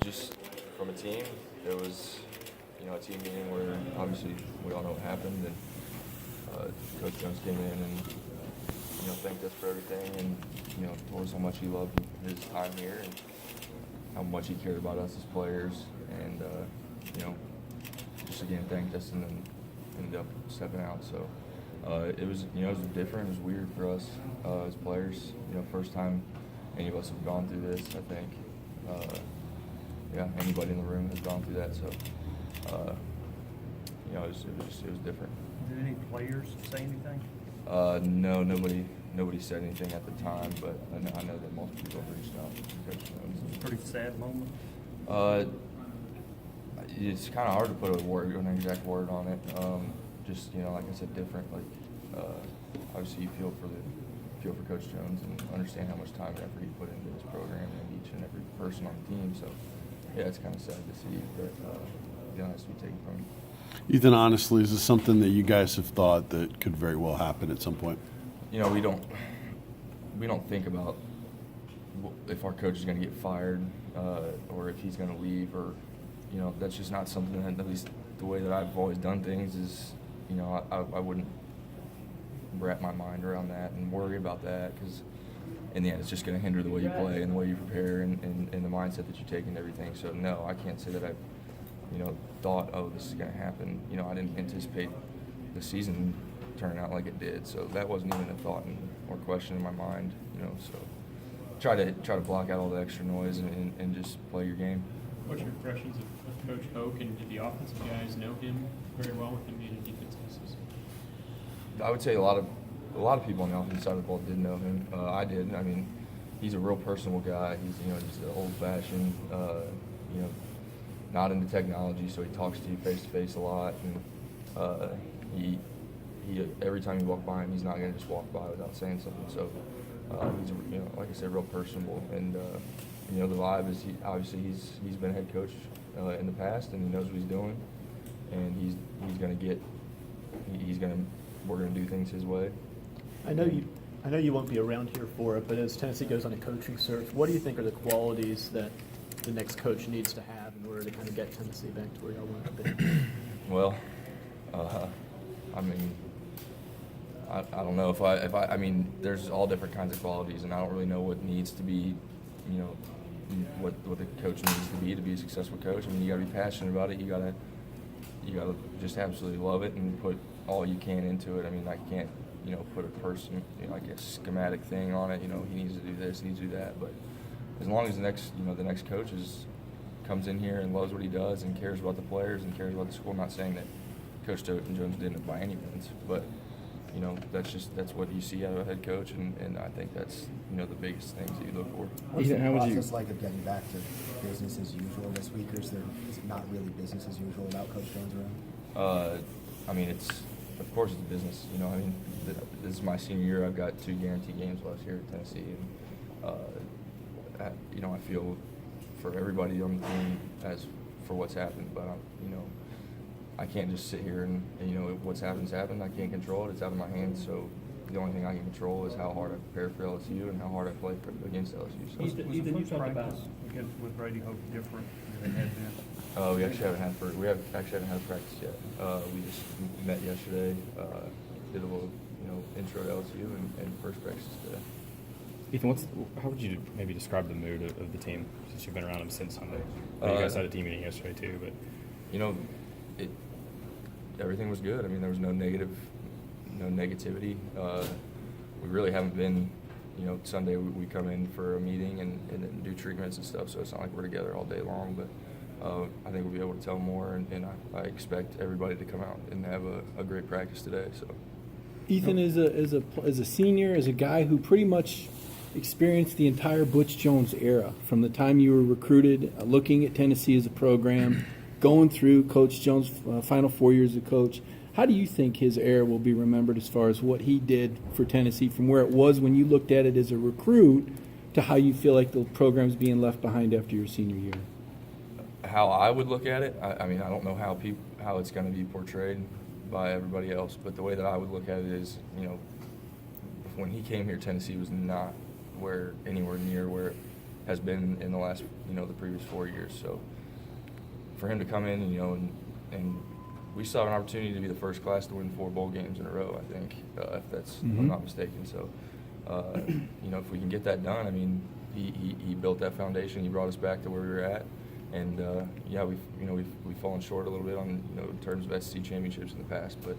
Just from a team, there was, a team meeting where obviously we all know what happened, and Coach Jones came in and, thanked us for everything, and, told us how much he loved his time here and how much he cared about us as players, and, just again thanked us, and then ended up stepping out. So it was, it was different. It was weird for us as players. First time any of us have gone through this, I think. Anybody in the room has gone through that. So, it was different. Did any players say anything? No, nobody said anything at the time, but I know that multiple people have reached out to Coach Jones. Pretty sad moment. It's kind of hard to put an exact word on it. Just like I said, different. Like obviously, you feel for Coach Jones and understand how much time and effort he put into this program and each and every person on the team. So yeah, it's kind of sad to see that has to be taken from him. Ethan, honestly, is this something that you guys have thought that could very well happen at some point? We don't think about if our coach is going to get fired or if he's going to leave, or that's just not something that, at least the way that I've always done things, is I wouldn't wrap my mind around that and worry about that, because in the end it's just going to hinder the way you play and the way you prepare and the mindset that you take into everything. So no, I can't say that I've thought, oh, this is going to happen. I didn't anticipate the season turning out like it did, so that wasn't even a thought or question in my mind. So try to block out all the extra noise and just play your game. What's your impressions of Coach Hoke, and did the offensive guys know him very well with him being a defensive assistant? I would say a lot of people on the offensive side of the ball did know him. I did. I mean, he's a real personable guy. He's just an old-fashioned, not into technology, so he talks to you face to face a lot, and he every time you walk by him, he's not going to just walk by without saying something. So he's like I said, real personable, and the vibe is he's been a head coach in the past, and he knows what he's doing, and we're gonna do things his way. I know you won't be around here for it, but as Tennessee goes on a coaching search, what do you think are the qualities that the next coach needs to have in order to kind of get Tennessee back to where y'all want to be? Well, I don't know if I mean, there's all different kinds of qualities, and I don't really know what needs to be, what the coach needs to be a successful coach. I mean, you got to be passionate about it. You got to just absolutely love it and put all you can into it. I mean, I can't, put a person, like a schematic thing on it. He needs to do this, he needs to do that. But as long as the next coach comes in here and loves what he does and cares about the players and cares about the school. I'm not saying that Coach Jones didn't by any means, but that's what you see out of a head coach, and I think that's the biggest things that you look for. What's the process like of getting back to business as usual this week, or is it not really business as usual without Coach Jones around? I mean, of course it's business. I mean, this is my senior year. I've got 2 guaranteed games last year at Tennessee, and I feel for everybody on the team as for what's happened, but I can't just sit here and what's happened. I can't control it. It's out of my hands. So the only thing I can control is how hard I prepare for LSU and how hard I play against LSU. So Ethan, you talk about with Brady Hope different than it had been. we actually haven't had practice yet. We just met yesterday, did a little intro to LSU and first practice today. Ethan, how would you maybe describe the mood of the team since you've been around them since Sunday? You guys had a team meeting yesterday too, but everything was good. I mean, there was no negativity. We really haven't been, Sunday we come in for a meeting and then do treatments and stuff, so it's not like we're together all day long, but I think we'll be able to tell more, and I expect everybody to come out and have a great practice today. So, Ethan, as a senior, as a guy who pretty much experienced the entire Butch Jones era, from the time you were recruited, looking at Tennessee as a program, going through Coach Jones' final 4 years as coach, how do you think his era will be remembered as far as what he did for Tennessee, from where it was when you looked at it as a recruit to how you feel like the program's being left behind after your senior year? How I would look at it, I mean, I don't know how it's going to be portrayed by everybody else, but the way that I would look at it is, when he came here, Tennessee was not anywhere near where has been in the last, the previous 4 years. So for him to come in, and we still have an opportunity to be the first class to win 4 bowl games in a row, I think, if that's, if I'm not mistaken. So, if we can get that done, I mean, he built that foundation. He brought us back to where we were at. And, we've fallen short a little bit on, in terms of SEC championships in the past, but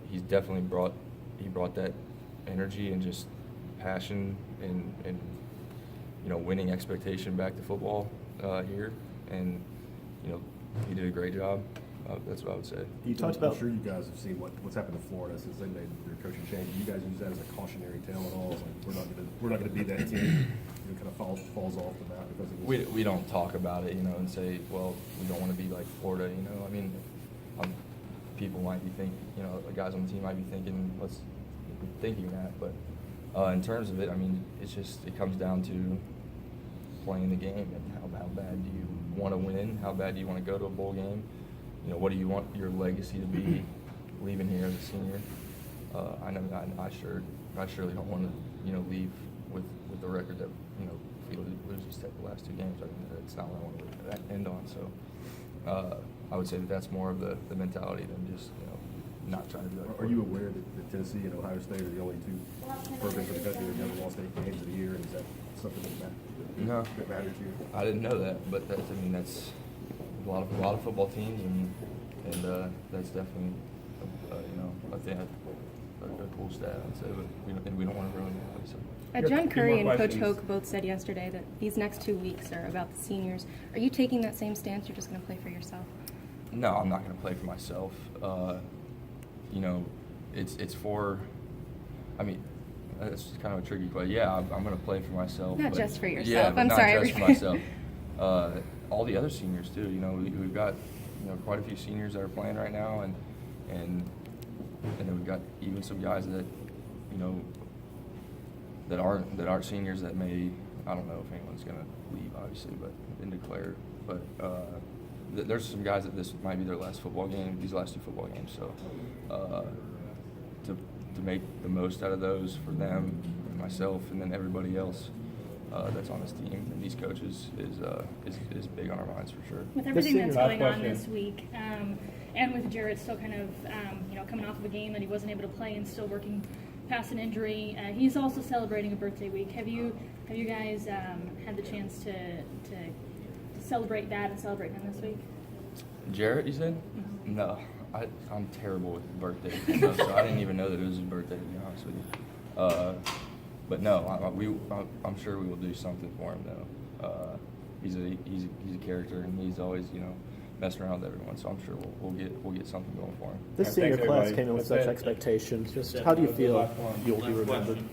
he's definitely brought that energy and just passion and winning expectation back to football here. And, he did a great job. That's what I would say. You talked about. I'm sure you guys have seen what's happened to Florida since they made their coaching change. Do you guys use that as a cautionary tale at all? It's like we're not going to be that team. It kind of falls off the map because of this. We don't talk about it, and say, well, we don't want to be like Florida. I mean, people might be thinking, the guys on the team might be thinking that, but in terms of it, I mean, it comes down to playing the game and how bad do you want to win? How bad do you want to go to a bowl game? What do you want your legacy to be leaving here as a senior? I know I surely don't want to leave with the record that if we lose the last 2 games. I mean, that's not what I want to end on. So I would say that's more of the mentality than just not trying to be like. Are you aware that Tennessee and Ohio State are the only 2 programs in the country that never lost 8 games in a year? And is that something that matters to you? I didn't know that, but that's a lot of football teams, and that's definitely I think a cool stat, I'd say, but we don't want to ruin it. So. John Curry and Coach questions. Hoke both said yesterday that these next 2 weeks are about the seniors. Are you taking that same stance? You're just going to play for yourself? No, I'm not going to play for myself. It's for. I mean, that's kind of a tricky question. Yeah, I'm going to play for myself. Not but, just for yourself. Yeah, but I'm not sorry. just for myself. All the other seniors too. We've got quite a few seniors that are playing right now, and then we've got even some guys that that aren't seniors that may, I don't know if anyone's going to leave, obviously, but been declared. But there's some guys that this might be their last football game, these last 2 football games. So to make the most out of those for them, and myself, and then everybody else that's on this team and these coaches is big on our minds for sure. With everything that's Last going on question. this week, and with Jarrett still kind of, coming off of a game that he wasn't able to play and still working past an injury, he's also celebrating a birthday week. Have you guys had the chance to celebrate that and celebrate him this week? Jarrett, you said? Mm-hmm. No, I'm terrible with birthdays and stuff, so I didn't even know that it was his birthday, to be honest with you. But no, I'm sure we will do something for him though. He's a character, and he's always messing around with everyone. So I'm sure we'll get something going for him. This Thanks, senior class everybody. came in with That's such it. expectations. Just how do you That was the feel last one. you'll be Last remembered? question.